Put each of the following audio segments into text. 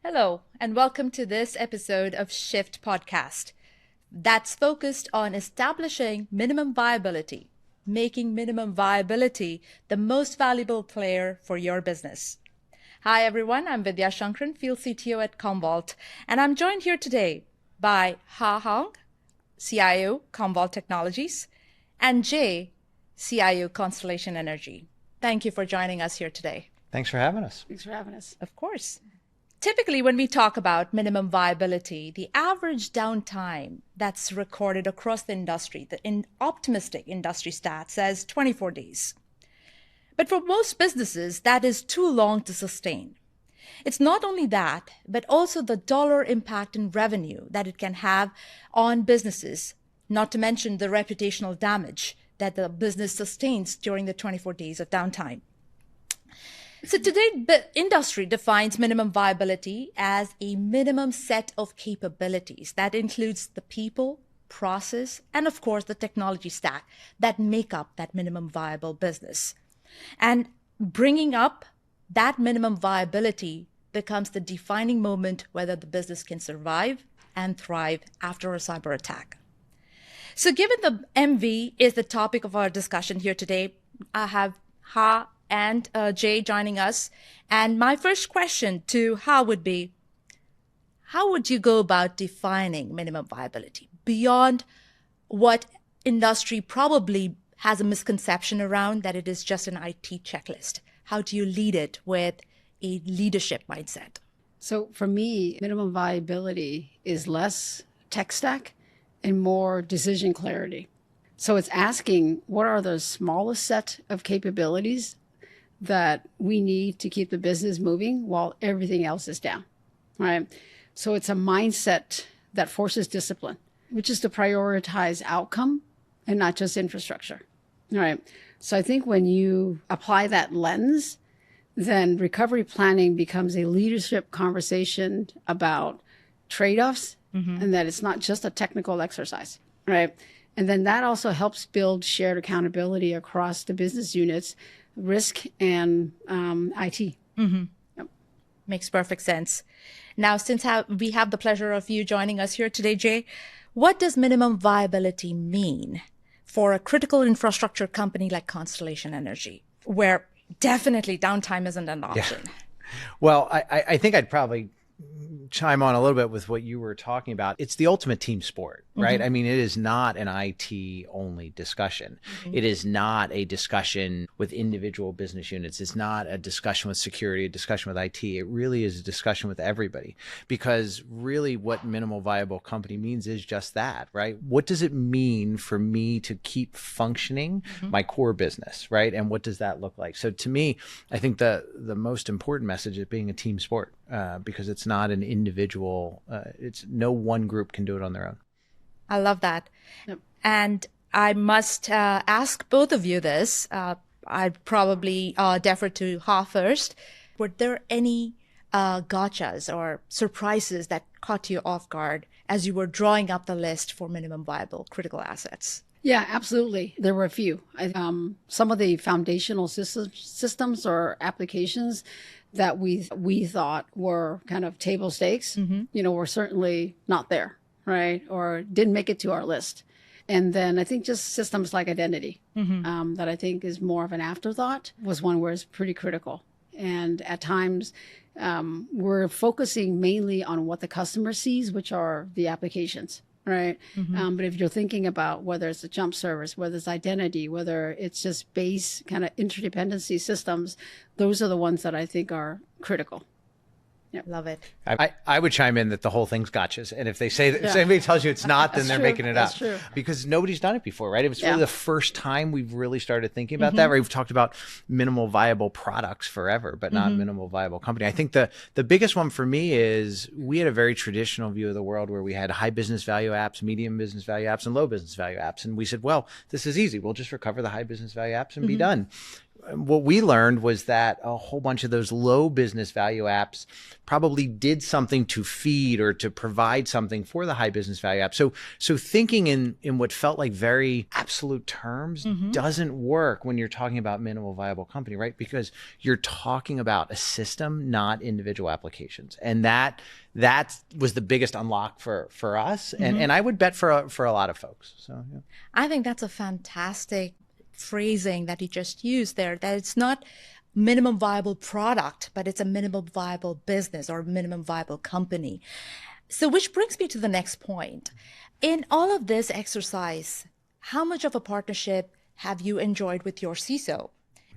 Hello, and welcome to this episode of Shift Podcast that's focused on establishing minimum viability, making minimum viability the most valuable player for your business. Hi, everyone. I'm Vidya Shankaran, Field CTO at Commvault, and I'm joined here today by Ha Hoang, CIO, Commvault Technologies, and Jay, CIO, Constellation Energy. Thank you for joining us here today. Thanks for having us. Thanks for having us. Of course. Typically, when we talk about minimum viability, the average downtime that's recorded across the industry, the optimistic industry stat says 24 days. But for most businesses, that is too long to sustain. It's not only that, but also the dollar impact in revenue that it can have on businesses, not to mention the reputational damage that the business sustains during the 24 days of downtime. So today, the industry defines minimum viability as a minimum set of capabilities that includes the people, process, and of course, the technology stack that make up that minimum viable business. And bringing up that minimum viability becomes the defining moment whether the business can survive and thrive after a cyber attack. So given the MV is the topic of our discussion here today, I have Ha and Jay joining us. And my first question to Ha would be, how would you go about defining minimum viability beyond what industry probably has a misconception around that it is just an IT checklist? How do you lead it with a leadership mindset? So for me, minimum viability is less tech stack and more decision clarity. So it's asking what are the smallest set of capabilities that we need to keep the business moving while everything else is down, right? So it's a mindset that forces discipline, which is to prioritize outcome and not just infrastructure, right? So I think when you apply that lens, then recovery planning becomes a leadership conversation about trade-offs and that it's not just a technical exercise, right? And then that also helps build shared accountability across the business units, risk and IT. Yep. Makes perfect sense. Now, since we have the pleasure of you joining us here today, Jay, what does minimum viability mean for a critical infrastructure company like Constellation Energy, where definitely downtime isn't an option? Yeah. Well, I think I'd probably chime on a little bit with what you were talking about. It's the ultimate team sport, right? I mean, it is not an IT only discussion. It is not a discussion with individual business units. It's not a discussion with security, a discussion with IT. It really is a discussion with everybody, because really what minimal viable company means is just that, right? What does it mean for me to keep functioning my core business, right? And what does that look like? So to me, I think the most important message is being a team sport, because it's not an individual, it's no one group can do it on their own. I love that. Yep. And I must ask both of you this. I'd probably defer to Ha first. Were there any gotchas or surprises that caught you off guard as you were drawing up the list for minimum viable critical assets? Yeah, absolutely. There were a few. Some of the foundational systems or applications that we thought were kind of table stakes, were certainly not there, right? Or didn't make it to our list. And then I think just systems like identity, that I think is more of an afterthought, was one where it's pretty critical. And at times, we're focusing mainly on what the customer sees, which are the applications, right? But if you're thinking about whether it's a jump service, whether it's identity, whether it's just base kind of interdependency systems, those are the ones that I think are critical. Yep. Love it. I would chime in that the whole thing's gotchas. And if they say that, if anybody tells you it's not, then they're making it up. True. Because nobody's done it before, right? It was really the first time we've really started thinking about that, right? We've talked about minimal viable products forever, but not minimal viable company. I think the biggest one for me is we had a very traditional view of the world where we had high business value apps, medium business value apps, and low business value apps. And we said, well, this is easy. We'll just recover the high business value apps and be done. what we learned was that a whole bunch of those low business value apps probably did something to feed or to provide something for the high business value app. So thinking in what felt like very absolute terms doesn't work when you're talking about minimal viable company, right? Because you're talking about a system, not individual applications. And that was the biggest unlock for us. And I would bet for a lot of folks. So yeah. I think that's a fantastic phrasing that you just used there, that it's not minimum viable product, but it's a minimum viable business or minimum viable company. So which brings me to the next point. In all of this exercise, how much of a partnership have you enjoyed with your CISO?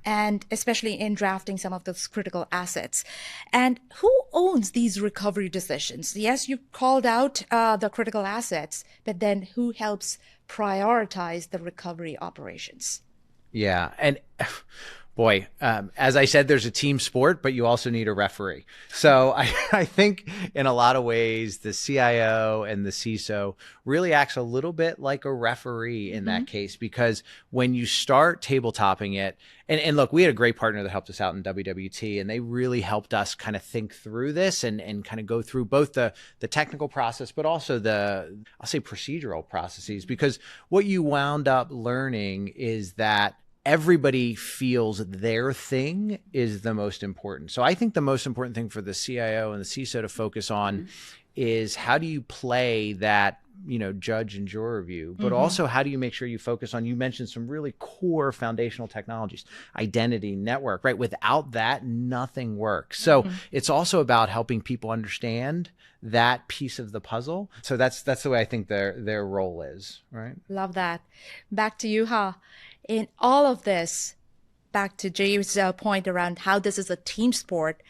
And especially in drafting some of those critical assets. And who owns these recovery decisions? Yes, you called out the critical assets, but then who helps prioritize the recovery operations? Yeah. And boy, as I said, there's a team sport, but you also need a referee. So I think in a lot of ways, the CIO and the CISO really acts a little bit like a referee in that case, because when you start tabletopping it, and look, we had a great partner that helped us out in WWT, and they really helped us kind of think through this and kind of go through both the technical process, but also I'll say procedural processes, because what you wound up learning is that everybody feels their thing is the most important. So I think the most important thing for the CIO and the CISO to focus on is how do you play that, judge and juror view, but also how do you make sure you focus on, you mentioned some really core foundational technologies, identity, network, right? Without that, nothing works. So it's also about helping people understand that piece of the puzzle. So that's the way I think their role is, right? Love that. Back to you, Ha. In all of this, back to Jay's point around how this is a team sport,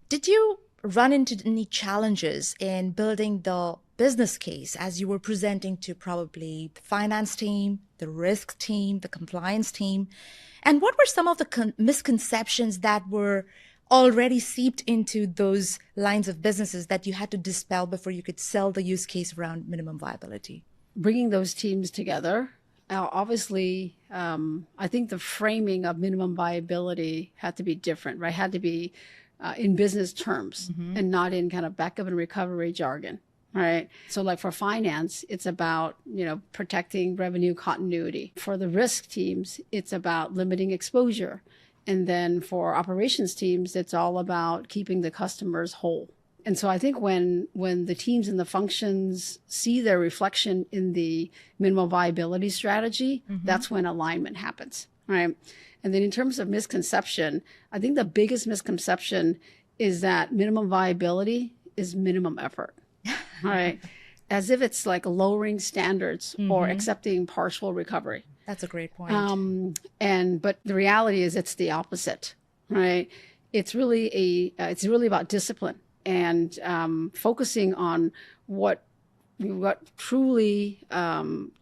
did you run into any challenges in building the business case as you were presenting to probably the finance team, the risk team, the compliance team? And what were some of the misconceptions that were already seeped into those lines of businesses that you had to dispel before you could sell the use case around minimum viability? Bringing those teams together. Obviously, I think the framing of minimum viability had to be different, right? Had to be in business terms and not in kind of backup and recovery jargon, right? So like for finance, it's about, protecting revenue continuity. For the risk teams, it's about limiting exposure. And then for operations teams, it's all about keeping the customers whole. And so I think when the teams and the functions see their reflection in the minimum viability strategy, that's when alignment happens, right? And then in terms of misconception, I think the biggest misconception is that minimum viability is minimum effort, right? As if it's like lowering standards or accepting partial recovery. That's a great point. But the reality is it's the opposite, right? It's really about discipline. And focusing on what truly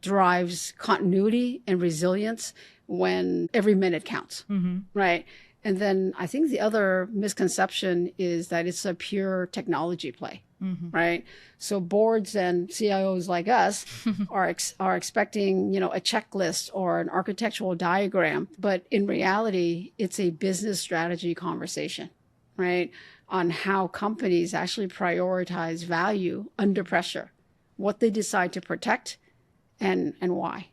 drives continuity and resilience when every minute counts, right? And then I think the other misconception is that it's a pure technology play, right? So boards and CIOs like us are expecting, a checklist or an architectural diagram, but in reality, it's a business strategy conversation, right? On how companies actually prioritize value under pressure, what they decide to protect, and why.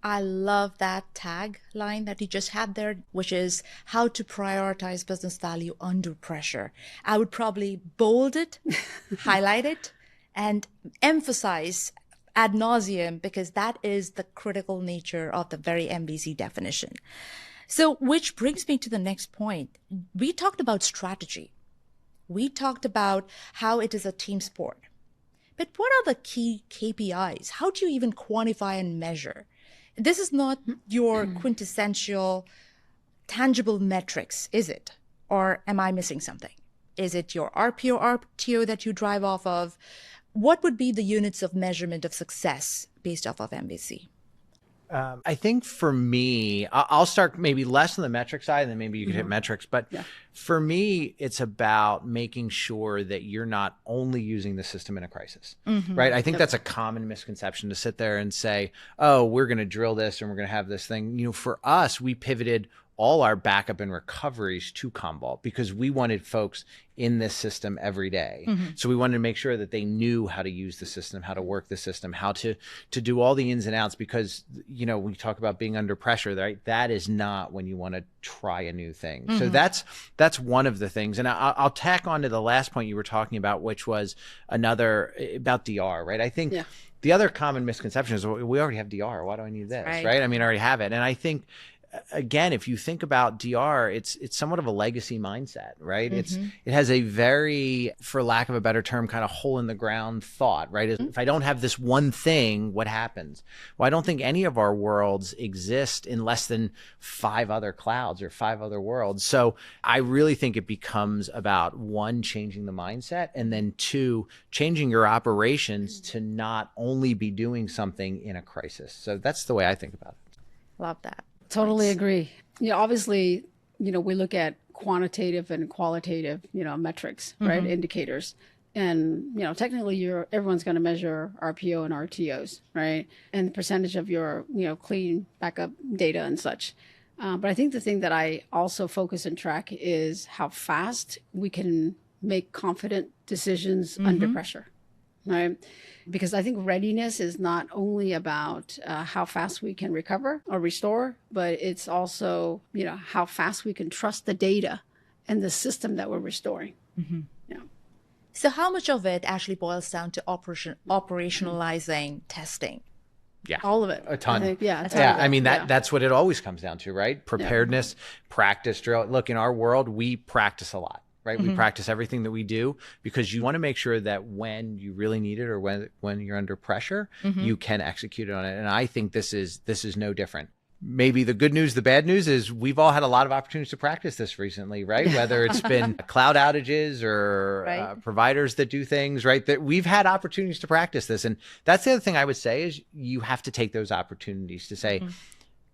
I love that tagline that you just had there, which is how to prioritize business value under pressure. I would probably bold it, highlight it, and emphasize ad nauseum, because that is the critical nature of the very MVC definition. So, which brings me to the next point. We talked about strategy. We talked about how it is a team sport. But what are the key KPIs? How do you even quantify and measure? This is not your quintessential tangible metrics, is it? Or am I missing something? Is it your RPO, RTO that you drive off of? What would be the units of measurement of success based off of MVC? I think for me, I'll start maybe less on the metric side, and then maybe you could hit metrics. But for me, it's about making sure that you're not only using the system in a crisis, right? I think that's a common misconception to sit there and say, oh, we're going to drill this and we're going to have this thing. For us, we pivoted all our backup and recoveries to Commvault because we wanted folks in this system every day. So we wanted to make sure that they knew how to use the system, how to work the system, how to do all the ins and outs, because, you know, we talk about being under pressure, right? That is not when you want to try a new thing. So that's one of the things. And I'll tack on to the last point you were talking about, which was another about DR, right? I think the other common misconception is, well, we already have DR. Why do I need this? Right? I mean, I already have it. And I think, again, if you think about DR, it's somewhat of a legacy mindset, right? It has a very, for lack of a better term, kind of hole in the ground thought, right? If I don't have this one thing, what happens? Well, I don't think any of our worlds exist in less than 5 other clouds or 5 other worlds. So I really think it becomes about, 1, changing the mindset, and then 2, changing your operations to not only be doing something in a crisis. So that's the way I think about it. Love that. Totally agree. You know, obviously, you know, we look at quantitative and qualitative, you know, metrics, right? Indicators. And, you know, technically everyone's going to measure RPO and RTOs, right? And the percentage of your, you know, clean backup data and such. But I think the thing that I also focus and track is how fast we can make confident decisions under pressure, right? Because I think readiness is not only about how fast we can recover or restore, but it's also, you know, how fast we can trust the data and the system that we're restoring. Yeah. So how much of it actually boils down to operationalizing testing? Yeah. All of it. A ton. I think, yeah. I mean, that's what it always comes down to, right? Preparedness, practice, drill. Look, in our world, we practice a lot. Right? We practice everything that we do because you want to make sure that when you really need it or when you're under pressure, you can execute on it. And I think this is no different. Maybe the good news, the bad news is we've all had a lot of opportunities to practice this recently, right? Whether it's been cloud outages or providers that do things, right? That we've had opportunities to practice this. And that's the other thing I would say is you have to take those opportunities to say,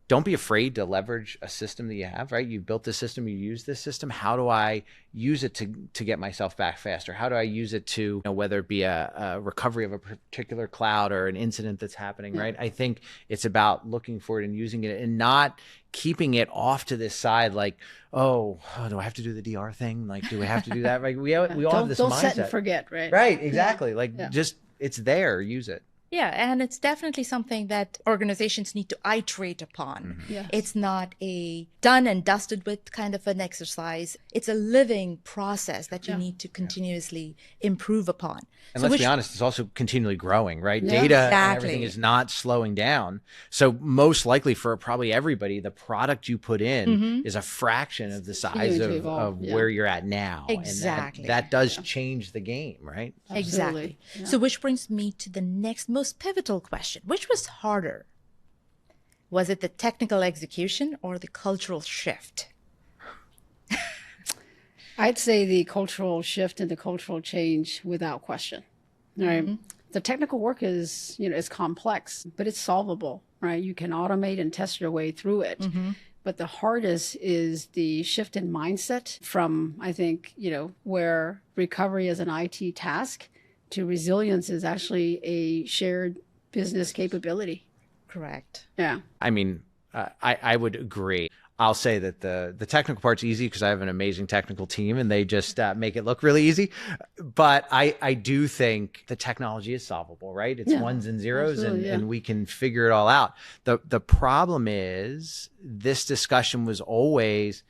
don't be afraid to leverage a system that you have, right? You've built this system, you use this system. How do I use it to get myself back faster? How do I use it to, you know, whether it be a recovery of a particular cloud or an incident that's happening, right? I think it's about looking for it and using it and not keeping it off to this side like, oh, do I have to do the DR thing? Like, do we have to do that? Like, we all have this mindset. Don't set and forget, right? Right, exactly. Just, it's there, use it. Yeah, and it's definitely something that organizations need to iterate upon. Yes. It's not a done and dusted with kind of an exercise. It's a living process that you need to continuously improve upon. And let's be honest, it's also continually growing, right? Data and everything is not slowing down. So most likely for probably everybody, the product you put in is a fraction of the size of where you're at now. Exactly. And that does change the game, right? Exactly. Yeah. So which brings me to the next most pivotal question. Which was harder? Was it the technical execution or the cultural shift? I'd say the cultural shift and the cultural change without question. Right. The technical work is, you know, is complex, but it's solvable, right? You can automate and test your way through it. But the hardest is the shift in mindset from, I think, you know, where recovery is an IT task to resilience is actually a shared business capability. Correct. Yeah. I mean, I would agree. I'll say that the technical part's easy because I have an amazing technical team and they just make it look really easy. But I do think the technology is solvable, right? It's ones and zeros and we can figure it all out. The problem is this discussion was always,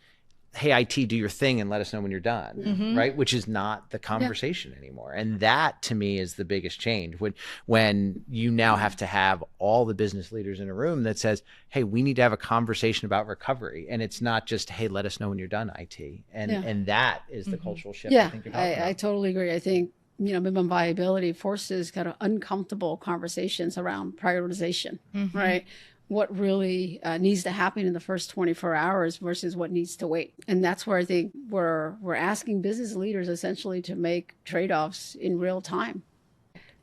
hey, IT, do your thing and let us know when you're done, right? Which is not the conversation anymore. And that to me is the biggest change when you now have to have all the business leaders in a room that says, hey, we need to have a conversation about recovery. And it's not just, hey, let us know when you're done, IT. And that is the cultural shift I think you're talking about. I totally agree. I think, you know, minimum viability forces kind of uncomfortable conversations around prioritization, right? What really needs to happen in the first 24 hours versus what needs to wait. And that's where I think we're asking business leaders essentially to make trade-offs in real time.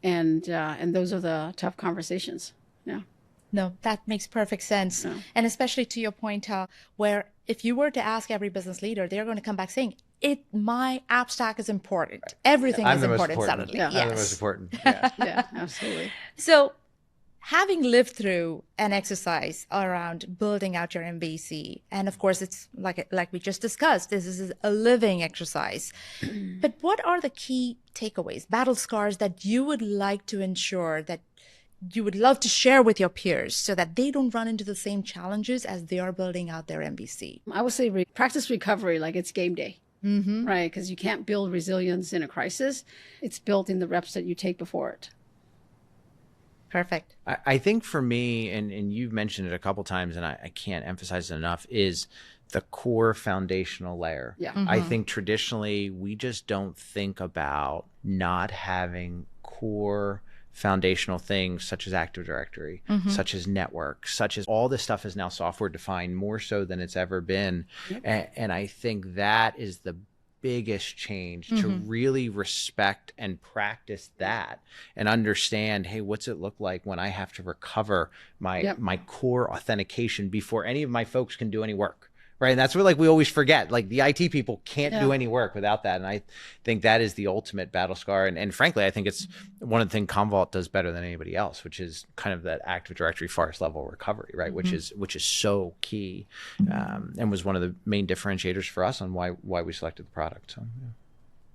And those are the tough conversations. Yeah. No, that makes perfect sense. Yeah. And especially to your point, where if you were to ask every business leader, they're going to come back saying, my app stack is important. Everything is important suddenly. I'm the most important. Yeah. Yeah, absolutely. So having lived through an exercise around building out your MVC, and of course, it's like we just discussed, this is a living exercise. But what are the key takeaways, battle scars that you would like to ensure that you would love to share with your peers so that they don't run into the same challenges as they are building out their MVC? I would say practice recovery like it's game day, right? Because you can't build resilience in a crisis. It's built in the reps that you take before it. Perfect. I think for me, and you've mentioned it a couple times, and I can't emphasize it enough, is the core foundational layer. Yeah. I think traditionally we just don't think about not having core foundational things such as Active Directory, such as network, such as all this stuff is now software defined more so than it's ever been. And I think that is the biggest change, to really respect and practice that and understand, hey, what's it look like when I have to recover my core authentication before any of my folks can do any work, right? And that's what we always forget, the IT people can't do any work without that. And I think that is the ultimate battle scar. And frankly, I think it's one of the things Commvault does better than anybody else, which is kind of that Active Directory forest level recovery, right? Which is so key, and was one of the main differentiators for us on why we selected the product. So, yeah.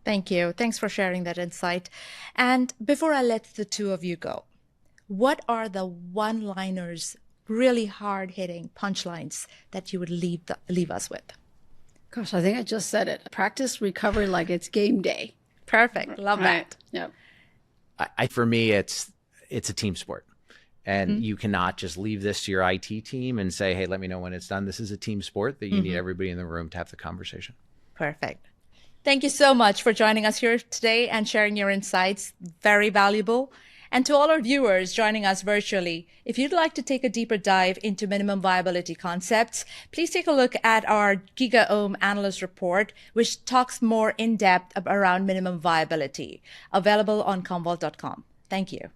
Thank you. Thanks for sharing that insight. And before I let the two of you go, what are the one-liners, really hard-hitting punchlines that you would leave us with? Gosh, I think I just said it. Practice recovery like it's game day. Perfect. Love that. Yep. For me, it's a team sport. And you cannot just leave this to your IT team and say, hey, let me know when it's done. This is a team sport that you need everybody in the room to have the conversation. Perfect. Thank you so much for joining us here today and sharing your insights. Very valuable. And to all our viewers joining us virtually, if you'd like to take a deeper dive into minimum viability concepts, please take a look at our GigaOM analyst report, which talks more in depth around minimum viability, available on commvault.com. Thank you.